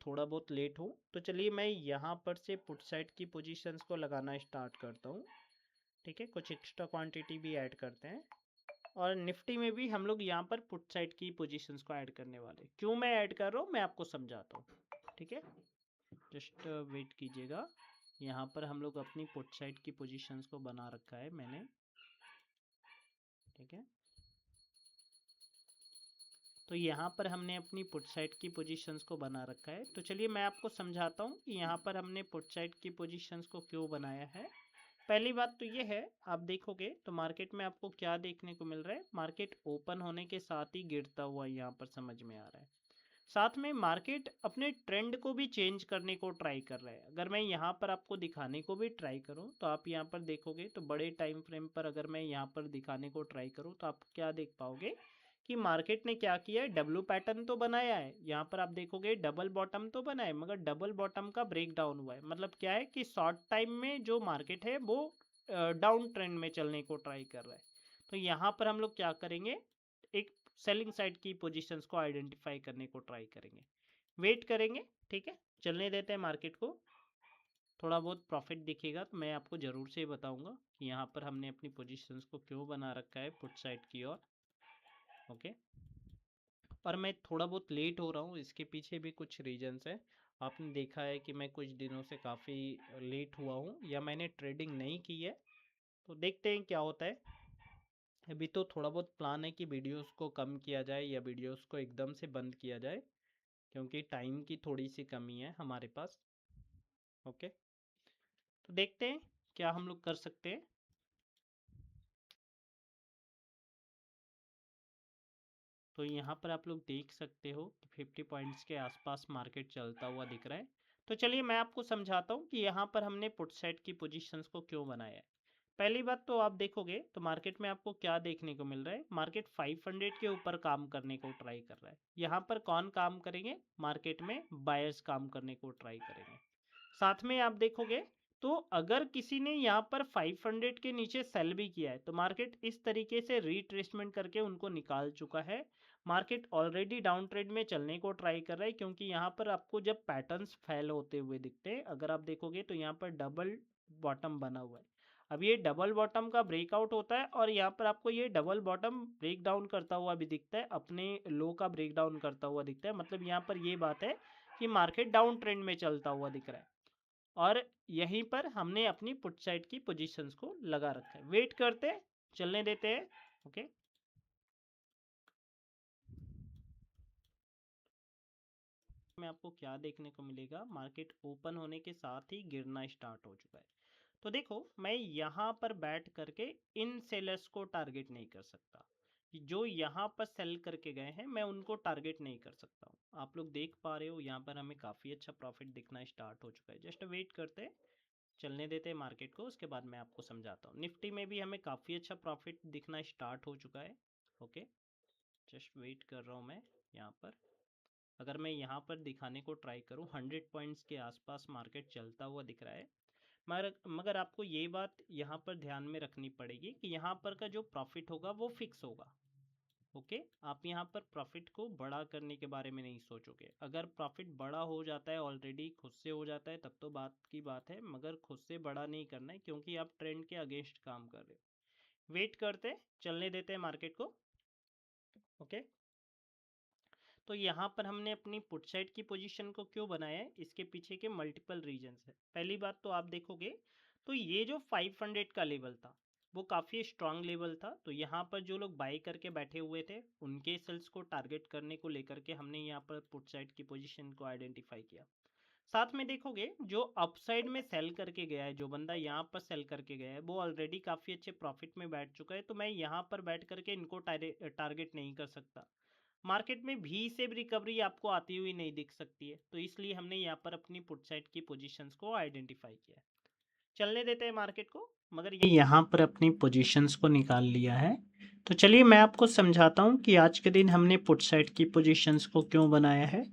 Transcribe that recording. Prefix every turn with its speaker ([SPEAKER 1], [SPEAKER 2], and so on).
[SPEAKER 1] थोड़ा बहुत लेट हूँ, तो चलिए मैं यहाँ पर से पुट साइड की पोजीशंस को लगाना स्टार्ट करता हूँ। ठीक है, कुछ एक्स्ट्रा क्वांटिटी भी ऐड करते हैं और निफ्टी में भी हम लोग यहाँ पर पुट साइड की पोजीशंस को ऐड करने वाले। क्यों मैं ऐड कर रहा हूँ मैं आपको समझाता हूँ। ठीक है, जस्ट वेट कीजिएगा। यहाँ पर हम लोग अपनी पुट साइड की पोजीशंस को बना रखा है मैंने। ठीक है, तो यहाँ पर हमने अपनी पुट साइड की पोजीशंस को बना रखा है। तो चलिए मैं आपको समझाता हूँ कि यहाँ पर हमने पुट साइड की पोजीशंस को क्यों बनाया है। पहली बात तो ये है, आप देखोगे तो मार्केट में आपको क्या देखने को मिल रहा है, मार्केट ओपन होने के साथ ही गिरता हुआ यहाँ पर समझ में आ रहा है। साथ में मार्केट अपने ट्रेंड को भी चेंज करने को ट्राई कर रहा है। अगर मैं यहाँ पर आपको दिखाने को भी ट्राई करूँ तो आप यहाँ पर देखोगे तो बड़े टाइम फ्रेम पर अगर मैं यहाँ पर दिखाने को ट्राई करूँ तो आप क्या देख पाओगे कि मार्केट ने क्या किया है, डब्ल्यू पैटर्न तो बनाया है। यहाँ पर आप देखोगे डबल बॉटम तो बना है, मगर डबल बॉटम का ब्रेक डाउन हुआ है। मतलब क्या है कि शॉर्ट टाइम में जो मार्केट है वो डाउन ट्रेंड में चलने को ट्राई कर रहा है। तो यहाँ पर हम लोग क्या करेंगे, एक सेलिंग साइड की पोजीशंस को आइडेंटिफाई करने को ट्राई करेंगे, वेट करेंगे। ठीक है, चलने देते हैं मार्केट को। थोड़ा बहुत प्रॉफिट दिखेगा तो मैं आपको ज़रूर से बताऊंगा कि यहाँ पर हमने अपनी पोजीशंस को क्यों बना रखा है पुट साइड की ओर। ओके, और मैं थोड़ा बहुत लेट हो रहा हूँ, इसके पीछे भी कुछ रीजंस है। आपने देखा है कि मैं कुछ दिनों से काफ़ी लेट हुआ हूँ या मैंने ट्रेडिंग नहीं की है, तो देखते हैं क्या होता है। अभी तो थोड़ा बहुत प्लान है कि वीडियोस को कम किया जाए या वीडियोस को एकदम से बंद किया जाए, क्योंकि टाइम की थोड़ी सी कमी है हमारे पास। ओके, तो देखते हैं क्या हम लोग कर सकते हैं। तो यहाँ पर आप लोग देख सकते हो कि 50 पॉइंट्स के आसपास मार्केट चलता हुआ दिख रहा है। तो चलिए मैं आपको समझाता हूँ कि यहाँ पर हमने पुट साइड की पोजीशंस को क्यों बनाया है। पहली बात तो आप देखोगे तो मार्केट में आपको क्या देखने को मिल रहा है, मार्केट 500 के ऊपर काम करने को ट्राई कर रहा है। यहाँ पर कौन काम करेंगे, मार्केट में बायर्स काम करने को ट्राई करेंगे। साथ में आप देखोगे तो अगर किसी ने यहाँ पर 500 के नीचे सेल भी किया है तो मार्केट इस तरीके से रिट्रेसमेंट करके उनको निकाल चुका है। मार्केट ऑलरेडी डाउन ट्रेड में चलने को ट्राई कर रहा है, क्योंकि यहाँ पर आपको जब पैटर्न्स फेल होते हुए दिखते हैं, अगर आप देखोगे तो यहाँ पर डबल बॉटम बना हुआ है। अब ये डबल बॉटम का ब्रेकआउट होता है और यहाँ पर आपको ये डबल बॉटम ब्रेक डाउन करता हुआ भी दिखता है, अपने लो का ब्रेक डाउन करता हुआ दिखता है। मतलब यहाँ पर ये बात है कि मार्केट डाउन ट्रेंड में चलता हुआ दिख रहा है और यहीं पर हमने अपनी पुट साइड की पोजीशंस को लगा रखा है। वेट करते हैं, चलने देते हैं। ओके, में आपको क्या देखने को मिलेगा, मार्केट ओपन होने के साथ ही गिरना स्टार्ट हो चुका है। तो देखो मैं यहाँ पर बैठ करके इन सेलर्स को टारगेट नहीं कर सकता, जो यहाँ पर सेल करके गए हैं मैं उनको टारगेट नहीं कर सकता हूँ। आप लोग देख पा रहे हो यहाँ पर हमें काफ़ी अच्छा प्रॉफिट दिखना स्टार्ट हो चुका है। जस्ट वेट करते हैं, चलने देते हैं मार्केट को, उसके बाद मैं आपको समझाता हूँ। निफ्टी में भी हमें काफ़ी अच्छा प्रॉफिट दिखना स्टार्ट हो चुका है। ओके, जस्ट वेट कर रहा हूँ मैं यहाँ पर। अगर मैं यहाँ पर दिखाने को ट्राई करूँ 100 पॉइंट्स के आसपास मार्केट चलता हुआ दिख रहा है। मगर आपको ये बात यहाँ पर ध्यान में रखनी पड़ेगी कि यहाँ पर का जो प्रॉफिट होगा वो फिक्स होगा। ओके, आप यहाँ पर प्रॉफिट को बड़ा करने के बारे में नहीं सोचोगे। अगर प्रॉफिट बड़ा हो जाता है, ऑलरेडी खुद से हो जाता है, तब तो बात की बात है, मगर खुद से बड़ा नहीं करना है, क्योंकि आप ट्रेंड के अगेंस्ट काम कर रहे हो। वेट करते, चलने देते हैं मार्केट को। ओके, तो यहाँ पर हमने अपनी पुट साइड की पोजीशन को क्यों बनाया है, इसके पीछे के मल्टीपल रीजंस है। पहली बात तो आप देखोगे तो ये जो 500 का लेवल था वो काफ़ी स्ट्रांग लेवल था। तो यहाँ पर जो लोग बाई करके बैठे हुए थे उनके सेल्स को टारगेट करने को लेकर के हमने यहाँ पर पुट साइड की पोजीशन को आइडेंटिफाई किया। साथ में देखोगे जो अपसाइड में सेल करके गया है, जो बंदा यहाँ पर सेल करके गया है वो ऑलरेडी काफ़ी अच्छे प्रॉफिट में बैठ चुका है, तो मैं यहाँ पर बैठ करके इनको टारगेट नहीं कर सकता। मार्केट में भी से रिकवरी आपको आती हुई नहीं दिख सकती है, तो इसलिए हमने यहाँ पर अपनी पुट साइड की पोजीशंस को आइडेंटिफाई किया है। चलने देते हैं मार्केट को, मगर ये यहाँ पर अपनी पोजीशंस को निकाल लिया है। तो चलिए मैं आपको समझाता हूँ कि आज के दिन हमने पुट साइड की पोजीशंस को क्यों बनाया है।